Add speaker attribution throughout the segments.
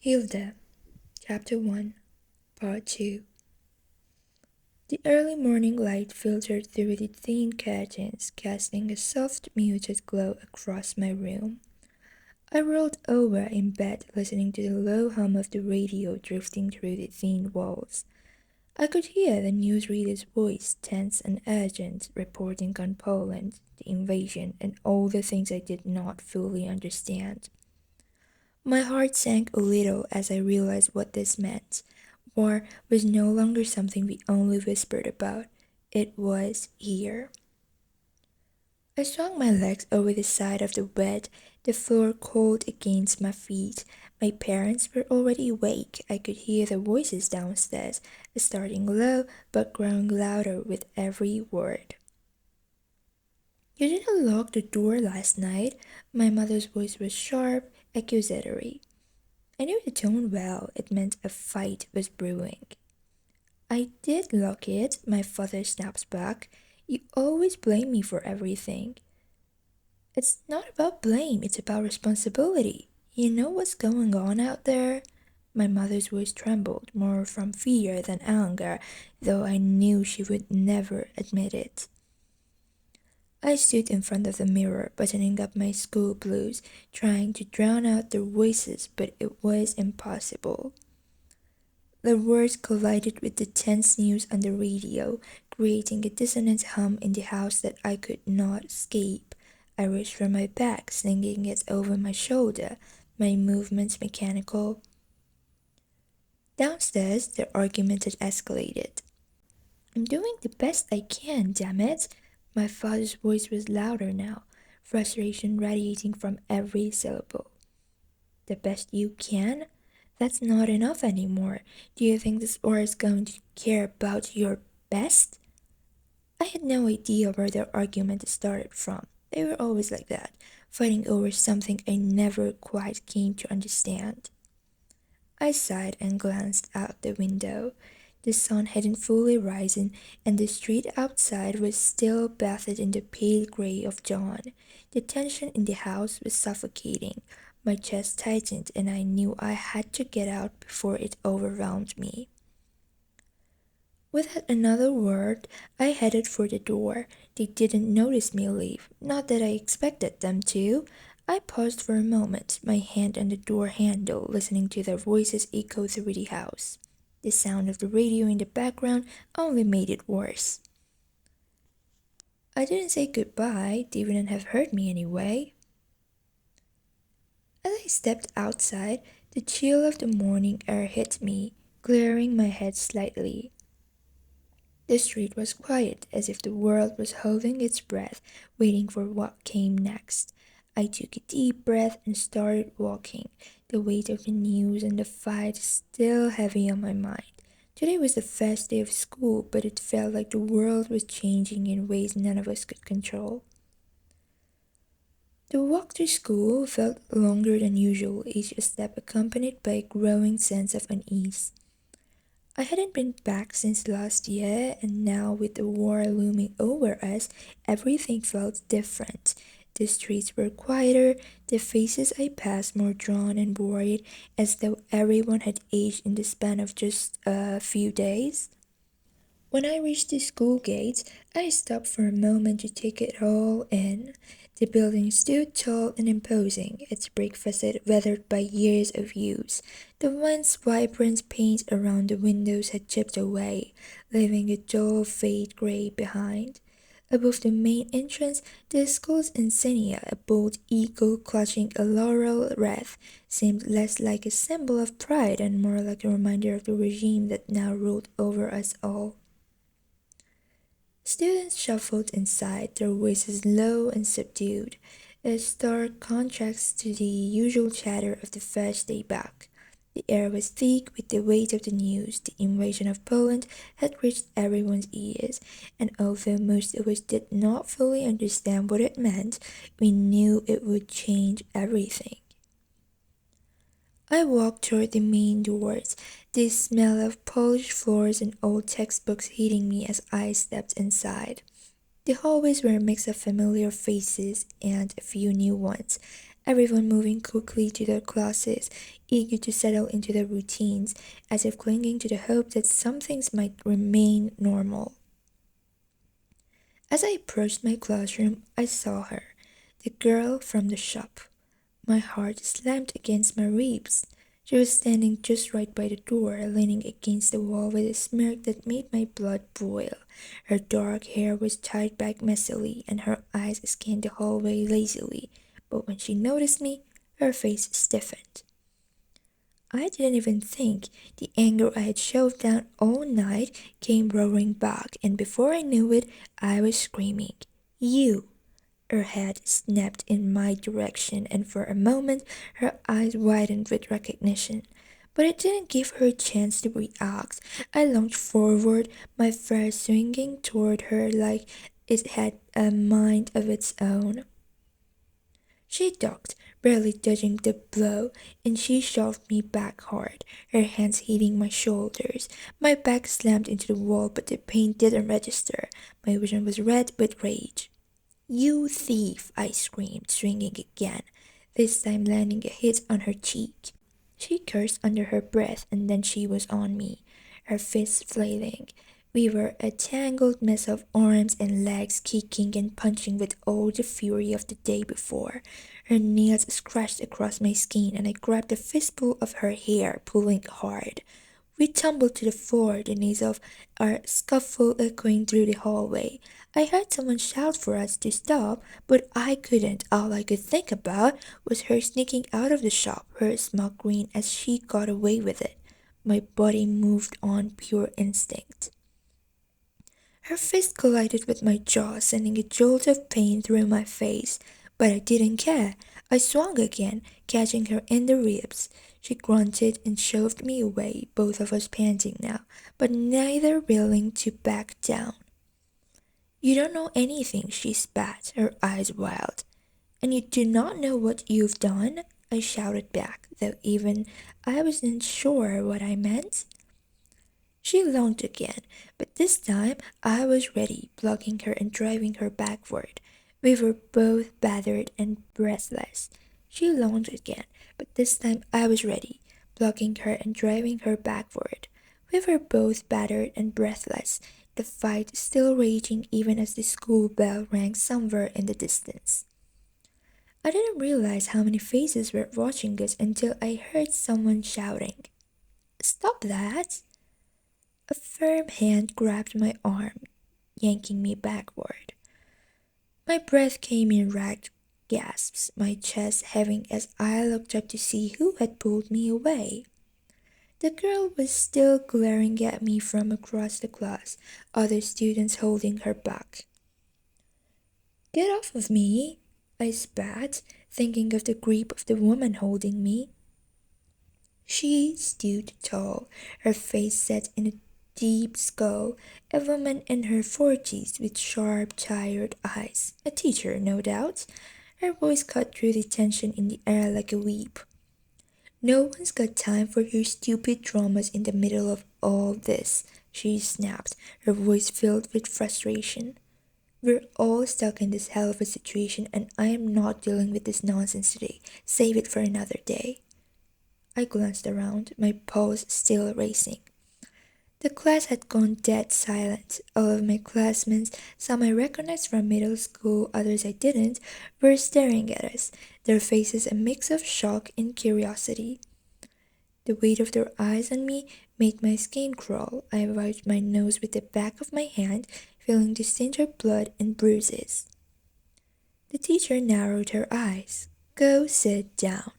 Speaker 1: Hilda, Chapter 1, Part 2. The early morning light filtered through the thin curtains, casting a soft, muted glow across my room. I rolled over in bed, listening to the low hum of the radio drifting through the thin walls. I could hear the newsreader's voice, tense and urgent, reporting on Poland, the invasion, and all the things I did not fully understand. My heart sank a little as I realized what this meant. War was no longer something we only whispered about. It was here. I swung my legs over the side of the bed, the floor cold against my feet. My parents were already awake. I could hear their voices downstairs, starting low but growing louder with every word. "You didn't lock the door last night?" My mother's voice was sharp, accusatory. I knew the tone well. It meant a fight was brewing. "I did lock it," my father snaps back. "You always blame me for everything." "It's not about blame, it's about responsibility. You know what's going on out there?" My mother's voice trembled, more from fear than anger, though I knew she would never admit it. I stood in front of the mirror, buttoning up my school blues, trying to drown out their voices, but it was impossible. The words collided with the tense news on the radio, creating a dissonant hum in the house that I could not escape. I reached for my bag, slinging it over my shoulder, my movements mechanical. Downstairs, their argument had escalated. "I'm doing the best I can, damn it!" My father's voice was louder now, frustration radiating from every syllable. "The best you can? That's not enough anymore. Do you think this war is going to care about your best?" I had no idea where their argument started from. They were always like that, fighting over something I never quite came to understand. I sighed and glanced out the window. The sun hadn't fully risen, and the street outside was still bathed in the pale gray of dawn. The tension in the house was suffocating. My chest tightened, and I knew I had to get out before it overwhelmed me. Without another word, I headed for the door. They didn't notice me leave, not that I expected them to. I paused for a moment, my hand on the door handle, listening to their voices echo through the house. The sound of the radio in the background only made it worse. I didn't say goodbye. They wouldn't have heard me anyway. As I stepped outside, the chill of the morning air hit me, clearing my head slightly. The street was quiet, as if the world was holding its breath, waiting for what came next. I took a deep breath and started walking, the weight of the news and the fight still heavy on my mind. Today was the first day of school, but it felt like the world was changing in ways none of us could control. The walk to school felt longer than usual, each step accompanied by a growing sense of unease. I hadn't been back since last year, and now with the war looming over us, everything felt different. The streets were quieter, the faces I passed more drawn and worried, as though everyone had aged in the span of just a few days. When I reached the school gates, I stopped for a moment to take it all in. The building stood tall and imposing, its brick facade weathered by years of use. The once vibrant paint around the windows had chipped away, leaving a dull fade gray behind. Above the main entrance, the school's insignia, a bold eagle clutching a laurel wreath, seemed less like a symbol of pride and more like a reminder of the regime that now ruled over us all. Students shuffled inside, their voices low and subdued, a stark contrast to the usual chatter of the first day back. The air was thick with the weight of the news. The invasion of Poland had reached everyone's ears, and although most of us did not fully understand what it meant, we knew it would change everything. I walked toward the main doors, the smell of polished floors and old textbooks hitting me as I stepped inside. The hallways were a mix of familiar faces and a few new ones. everyone moving quickly to their classes, eager to settle into their routines, as if clinging to the hope that some things might remain normal. As I approached my classroom, I saw her, the girl from the shop. My heart slammed against my ribs. She was standing just right by the door, leaning against the wall with a smirk that made my blood boil. Her dark hair was tied back messily, and her eyes scanned the hallway lazily. But when she noticed me, her face stiffened. I didn't even think. The anger I had shoved down all night came roaring back, and before I knew it, I was screaming, "You!" Her head snapped in my direction, and for a moment her eyes widened with recognition. But it didn't give her a chance to react. I lunged forward, my fist swinging toward her like it had a mind of its own. She ducked, barely dodging the blow, and she shoved me back hard, her hands hitting my shoulders. My back slammed into the wall, but the pain didn't register. My vision was red with rage. "You thief!" I screamed, swinging again, this time landing a hit on her cheek. She cursed under her breath, and then she was on me, her fists flailing. We were a tangled mess of arms and legs kicking and punching with all the fury of the day before. Her nails scratched across my skin, and I grabbed a fistful of her hair, pulling hard. We tumbled to the floor, the noise of our scuffle echoing through the hallway. I heard someone shout for us to stop, but I couldn't. All I could think about was her sneaking out of the shop, her smug grin as she got away with it. My body moved on pure instinct. Her fist collided with my jaw, sending a jolt of pain through my face. But I didn't care. I swung again, catching her in the ribs. She grunted and shoved me away, both of us panting now, but neither willing to back down. "You don't know anything," she spat, her eyes wild. "And you do not know what you've done?" I shouted back, though even I wasn't sure what I meant. She lunged again, but this time I was ready, blocking her and driving her backward. We were both battered and breathless. She lunged again, but this time I was ready, blocking her and driving her backward. We were both battered and breathless, the fight still raging even as the school bell rang somewhere in the distance. I didn't realize how many faces were watching us until I heard someone shouting, "Stop that!" A firm hand grabbed my arm, yanking me backward. My breath came in ragged gasps, my chest heaving as I looked up to see who had pulled me away. The girl was still glaring at me from across the class, other students holding her back. "Get off of me!" I spat, thinking of the grip of the woman holding me. She stood tall, her face set in a deep skull, a woman in her 40s with sharp, tired eyes. A teacher, no doubt. Her voice cut through the tension in the air like a whip. "No one's got time for your stupid dramas in the middle of all this," she snapped, her voice filled with frustration. "We're all stuck in this hell of a situation, and I am not dealing with this nonsense today. Save it for another day." I glanced around, my pulse still racing. The class had gone dead silent. All of my classmates, some I recognized from middle school, others I didn't, were staring at us, their faces a mix of shock and curiosity. The weight of their eyes on me made my skin crawl. I wiped my nose with the back of my hand, feeling the stench of blood and bruises. The teacher narrowed her eyes. "Go sit down."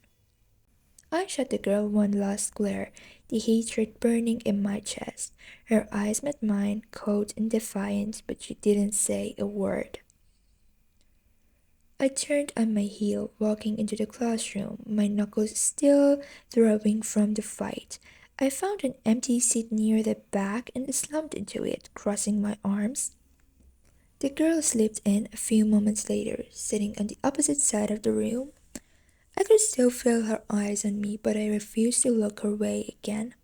Speaker 1: I shot the girl one last glare, the hatred burning in my chest. Her eyes met mine, cold and defiant, but she didn't say a word. I turned on my heel, walking into the classroom, my knuckles still throbbing from the fight. I found an empty seat near the back and slumped into it, crossing my arms. The girl slipped in a few moments later, sitting on the opposite side of the room. I could still feel her eyes on me, but I refused to look her way again.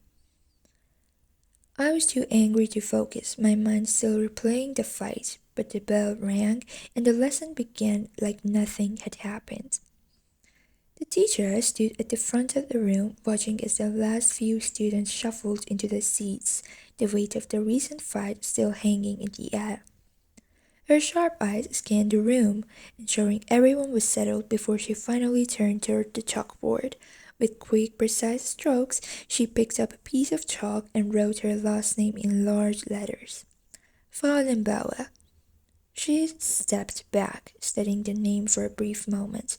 Speaker 1: I was too angry to focus, my mind still replaying the fight, but the bell rang and the lesson began like nothing had happened. The teacher stood at the front of the room, watching as the last few students shuffled into their seats, the weight of the recent fight still hanging in the air. Her sharp eyes scanned the room, ensuring everyone was settled before she finally turned toward the chalkboard. With quick, precise strokes, she picked up a piece of chalk and wrote her last name in large letters. Fallenbauer. She stepped back, studying the name for a brief moment,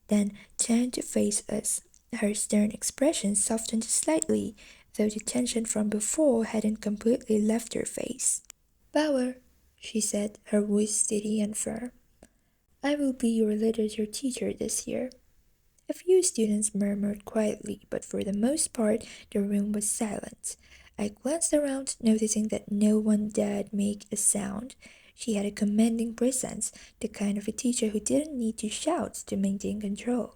Speaker 1: then turned to face us. Her stern expression softened slightly, though the tension from before hadn't completely left her face. Bauer, she said, her voice steady and firm. I will be your literature teacher this year. A few students murmured quietly, but for the most part the room was silent. I glanced around, noticing that no one dared make a sound. She had a commanding presence, the kind of a teacher who didn't need to shout to maintain control.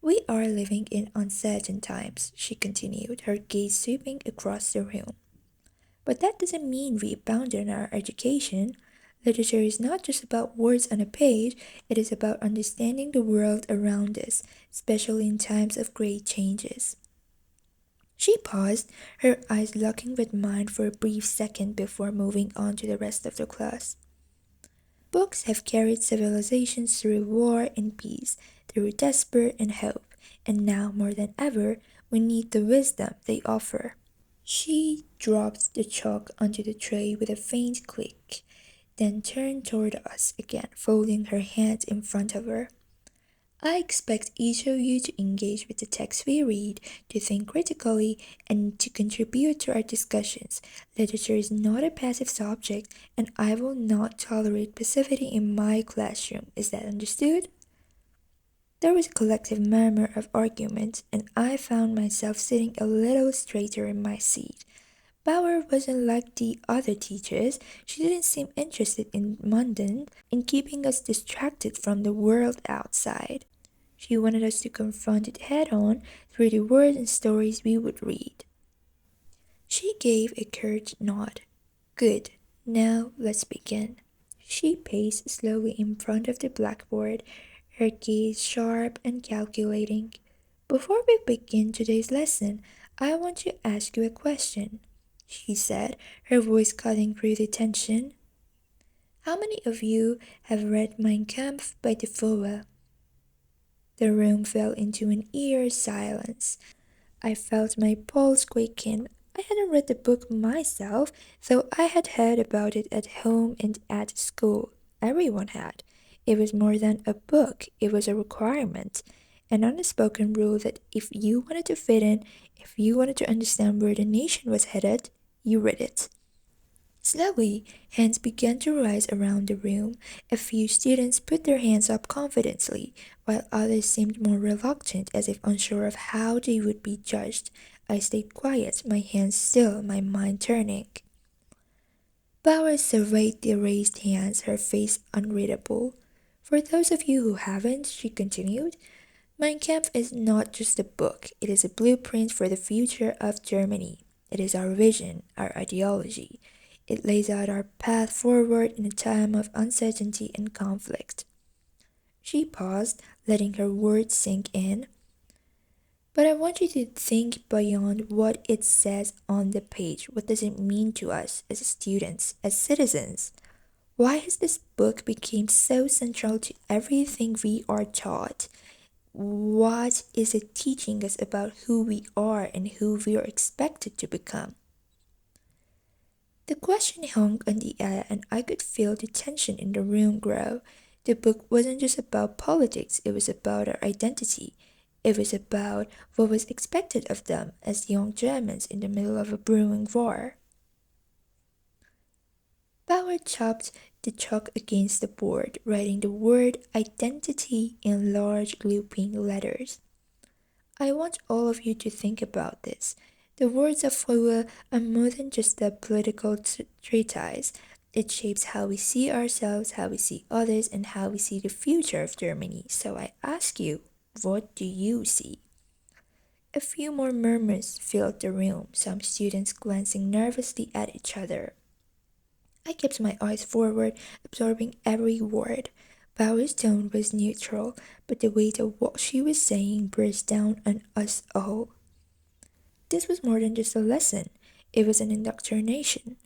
Speaker 1: We are living in uncertain times, she continued, her gaze sweeping across the room. But that doesn't mean we abandon our education. Literature is not just about words on a page, it is about understanding the world around us, especially in times of great changes. She paused, her eyes locking with mine for a brief second before moving on to the rest of the class. Books have carried civilizations through war and peace, through despair and hope, and now more than ever, we need the wisdom they offer. She dropped the chalk onto the tray with a faint click, then turned toward us again, folding her hands in front of her. I expect each of you to engage with the text we read, to think critically, and to contribute to our discussions. Literature is not a passive subject, and I will not tolerate passivity in my classroom. Is that understood? There was a collective murmur of argument, and I found myself sitting a little straighter in my seat. Bauer wasn't like the other teachers. She didn't seem interested in mundane, in keeping us distracted from the world outside. She wanted us to confront it head on through the words and stories we would read. She gave a curt nod. Good. Now let's begin. She paced slowly in front of the blackboard, her gaze sharp and calculating. Before we begin today's lesson, I want to ask you a question, she said, her voice cutting through the tension. How many of you have read Mein Kampf by Defoe? The room fell into an eerie silence. I felt my pulse quicken. I hadn't read the book myself, though I had heard about it at home and at school. Everyone had. It was more than a book, it was a requirement, an unspoken rule that if you wanted to fit in, if you wanted to understand where the nation was headed, you read it. Slowly, hands began to rise around the room. A few students put their hands up confidently, while others seemed more reluctant, as if unsure of how they would be judged. I stayed quiet, my hands still, my mind turning. Bauer surveyed the raised hands, her face unreadable. For those of you who haven't, she continued, Mein Kampf is not just a book, it is a blueprint for the future of Germany. It is our vision, our ideology. It lays out our path forward in a time of uncertainty and conflict. She paused, letting her words sink in. But I want you to think beyond what it says on the page. What does it mean to us as students, as citizens? Why has this book become so central to everything we are taught? What is it teaching us about who we are and who we are expected to become? The question hung on the air, and I could feel the tension in the room grow. The book wasn't just about politics, it was about our identity. It was about what was expected of them as young Germans in the middle of a brewing war. Bauer chopped the chalk against the board, writing the word identity in large looping letters. I want all of you to think about this. The words of Fraught are more than just a political treatise. It shapes how we see ourselves, how we see others, and how we see the future of Germany. So I ask you, what do you see? A few more murmurs filled the room, some students glancing nervously at each other. I kept my eyes forward, absorbing every word. Bauer's tone was neutral, but the weight of what she was saying burst down on us all. This was more than just a lesson, it was an indoctrination.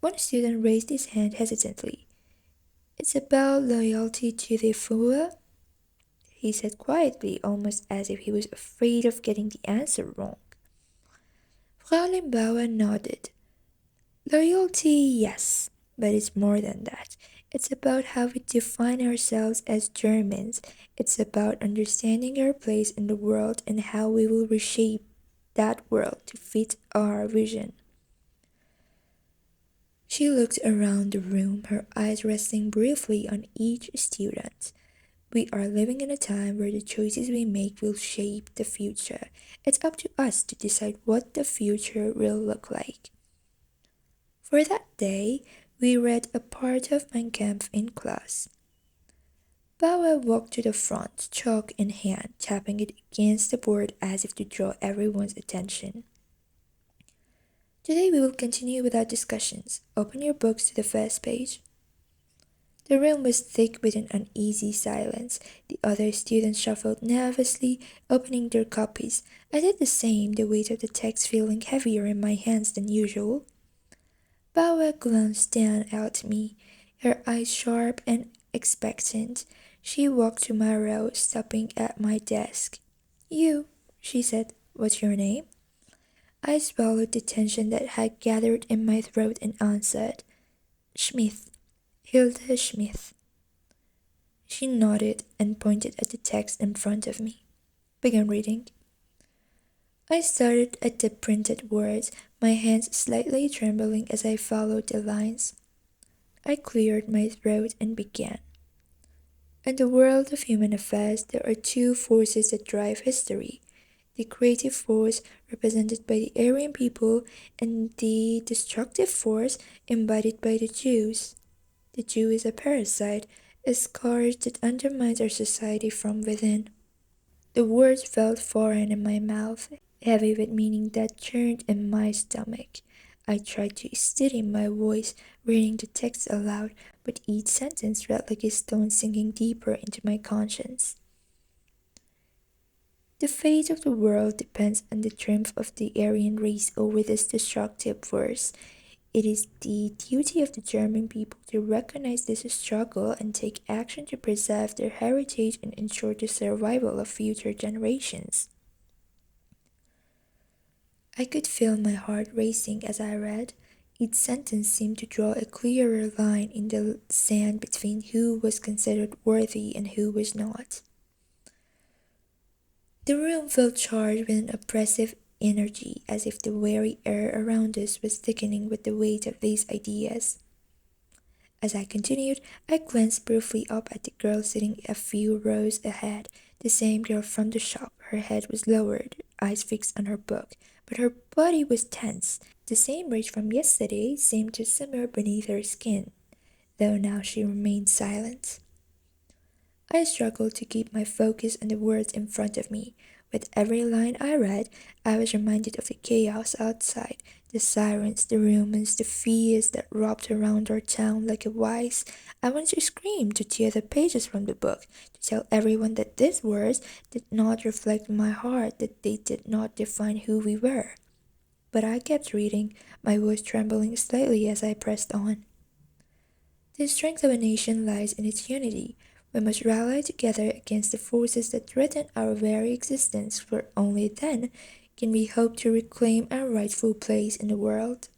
Speaker 1: One student raised his hand hesitantly. "It's about loyalty to the Führer," he said quietly, almost as if he was afraid of getting the answer wrong. Fräulein Bauer nodded. "Loyalty, yes, but it's more than that. It's about how we define ourselves as Germans. It's about understanding our place in the world and how we will reshape that world to fit our vision." She looked around the room, her eyes resting briefly on each student. We are living in a time where the choices we make will shape the future. It's up to us to decide what the future will look like. For that day, we read a part of Mein Kampf in class. Bauer walked to the front, chalk in hand, tapping it against the board as if to draw everyone's attention. "Today we will continue without discussions. Open your books to the first page." The room was thick with an uneasy silence. The other students shuffled nervously, opening their copies. I did the same, the weight of the text feeling heavier in my hands than usual. Bauer glanced down at me, her eyes sharp and expectant. She walked to my row, stopping at my desk. "You," she said. "What's your name?" I swallowed the tension that had gathered in my throat and answered, "Schmidt, Hilda Schmidt." She nodded and pointed at the text in front of me. "Begin reading." I started at the printed words, my hands slightly trembling as I followed the lines. I cleared my throat and began. "In the world of human affairs, there are two forces that drive history. The creative force, represented by the Aryan people, and the destructive force, embodied by the Jews. The Jew is a parasite, a scourge that undermines our society from within." The words felt foreign in my mouth, heavy with meaning that churned in my stomach. I tried to steady my voice, reading the text aloud, but each sentence felt like a stone sinking deeper into my conscience. "The fate of the world depends on the triumph of the Aryan race over this destructive force. It is the duty of the German people to recognize this struggle and take action to preserve their heritage and ensure the survival of future generations." I could feel my heart racing as I read. Each sentence seemed to draw a clearer line in the sand between who was considered worthy and who was not. The room felt charged with an oppressive energy, as if the very air around us was thickening with the weight of these ideas. As I continued, I glanced briefly up at the girl sitting a few rows ahead, the same girl from the shop. Her head was lowered, eyes fixed on her book, but her body was tense. The same rage from yesterday seemed to simmer beneath her skin, though now she remained silent. I struggled to keep my focus on the words in front of me. With every line I read, I was reminded of the chaos outside, the sirens, the rumors, the fears that wrapped around our town like a vise. I wanted to scream, to tear the pages from the book, to tell everyone that these words did not reflect my heart, that they did not define who we were. But I kept reading, my voice trembling slightly as I pressed on. "The strength of a nation lies in its unity. We must rally together against the forces that threaten our very existence, for only then can we hope to reclaim our rightful place in the world."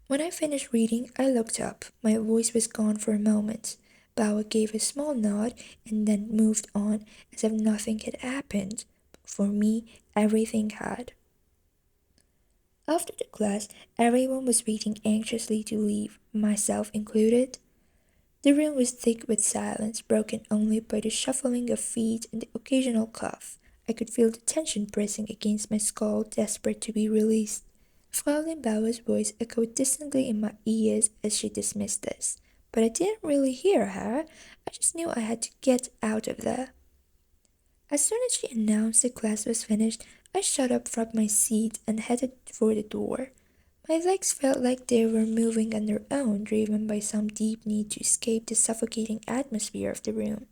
Speaker 1: When I finished reading, I looked up. My voice was gone for a moment. Bauer gave a small nod and then moved on as if nothing had happened. But for me, everything had. After the class, everyone was waiting anxiously to leave, myself included. The room was thick with silence, broken only by the shuffling of feet and the occasional cough. I could feel the tension pressing against my skull, desperate to be released. Fraulein Bauer's voice echoed distantly in my ears as she dismissed us. But I didn't really hear her. I just knew I had to get out of there. As soon as she announced the class was finished, I shot up from my seat and headed for the door. My legs felt like they were moving on their own, driven by some deep need to escape the suffocating atmosphere of the room.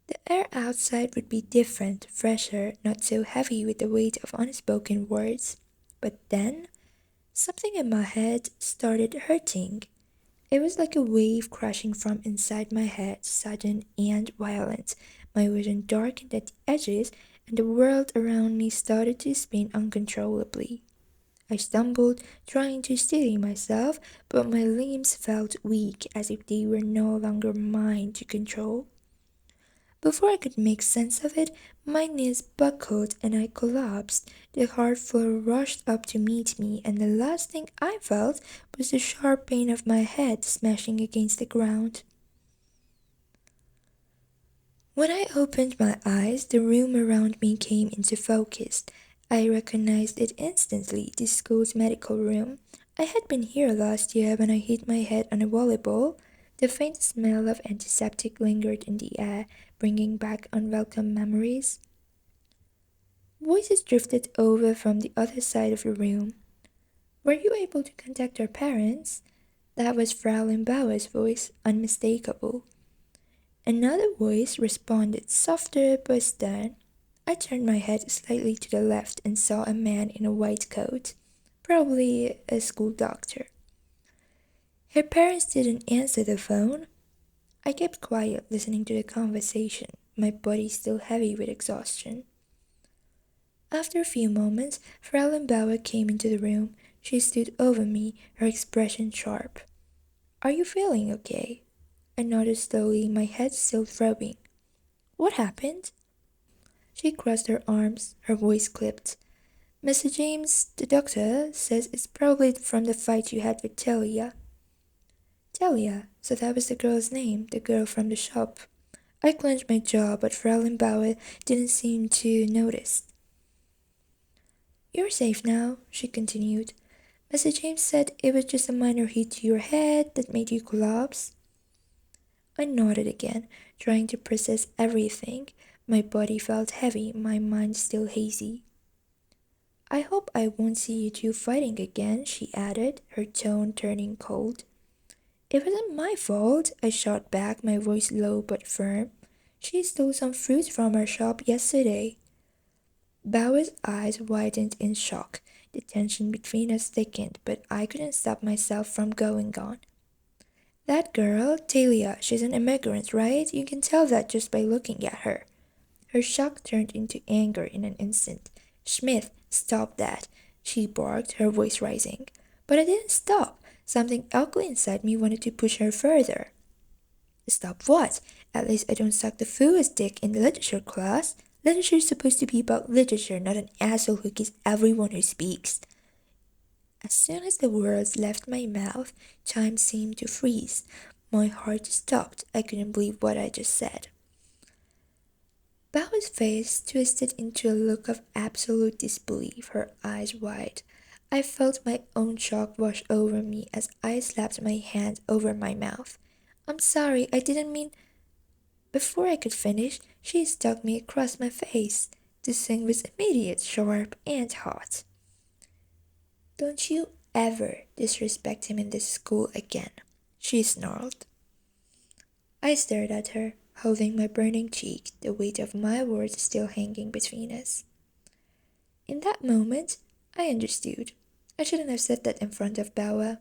Speaker 1: The air outside would be different, fresher, not so heavy with the weight of unspoken words. But then, something in my head started hurting. It was like a wave crashing from inside my head, sudden and violent. My vision darkened at the edges, and the world around me started to spin uncontrollably. I stumbled, trying to steady myself, but my limbs felt weak, as if they were no longer mine to control. Before I could make sense of it, my knees buckled and I collapsed. The hard floor rushed up to meet me, and the last thing I felt was the sharp pain of my head smashing against the ground. When I opened my eyes, the room around me came into focus. I recognized it instantly, the school's medical room. I had been here last year when I hit my head on a volleyball. The faint smell of antiseptic lingered in the air, bringing back unwelcome memories. Voices drifted over from the other side of the room. Were you able to contact your parents? That was Fraulein Bauer's voice, unmistakable. Another voice responded, softer but stern. I turned my head slightly to the left and saw a man in a white coat, probably a school doctor. Her parents didn't answer the phone. I kept quiet, listening to the conversation, my body still heavy with exhaustion. After a few moments, Fraulein Bauer came into the room. She stood over me, her expression sharp. Are you feeling okay? I nodded slowly, my head still throbbing. What happened? She crossed her arms, her voice clipped. Mr. James, the doctor, says it's probably from the fight you had with Talia. Talia, so that was the girl's name, the girl from the shop. I clenched my jaw, but Fraulein Bauer didn't seem to notice. You're safe now, she continued. Mr. James said it was just a minor hit to your head that made you collapse. I nodded again, trying to process everything. My body felt heavy, my mind still hazy. I hope I won't see you two fighting again, she added, her tone turning cold. It wasn't my fault, I shot back, my voice low but firm. She stole some fruit from our shop yesterday. Bauer's eyes widened in shock. The tension between us thickened, but I couldn't stop myself from going on. That girl, Talia, she's an immigrant, right? You can tell that just by looking at her. Her shock turned into anger in an instant. Smith, stop that, she barked, her voice rising. But I didn't stop. Something ugly inside me wanted to push her further. Stop what? At least I don't suck the fool's dick in the literature class. Literature's supposed to be about literature, not an asshole who kisses everyone who speaks. As soon as the words left my mouth, time seemed to freeze. My heart stopped. I couldn't believe what I just said. Bauer's face twisted into a look of absolute disbelief, her eyes wide. I felt my own shock wash over me as I slapped my hand over my mouth. I'm sorry, I didn't mean. Before I could finish, she struck me across my face. The swing was immediate, sharp, and hot. Don't you ever disrespect him in this school again, she snarled. I stared at her, holding my burning cheek, the weight of my words still hanging between us. In that moment, I understood. I shouldn't have said that in front of Bauer.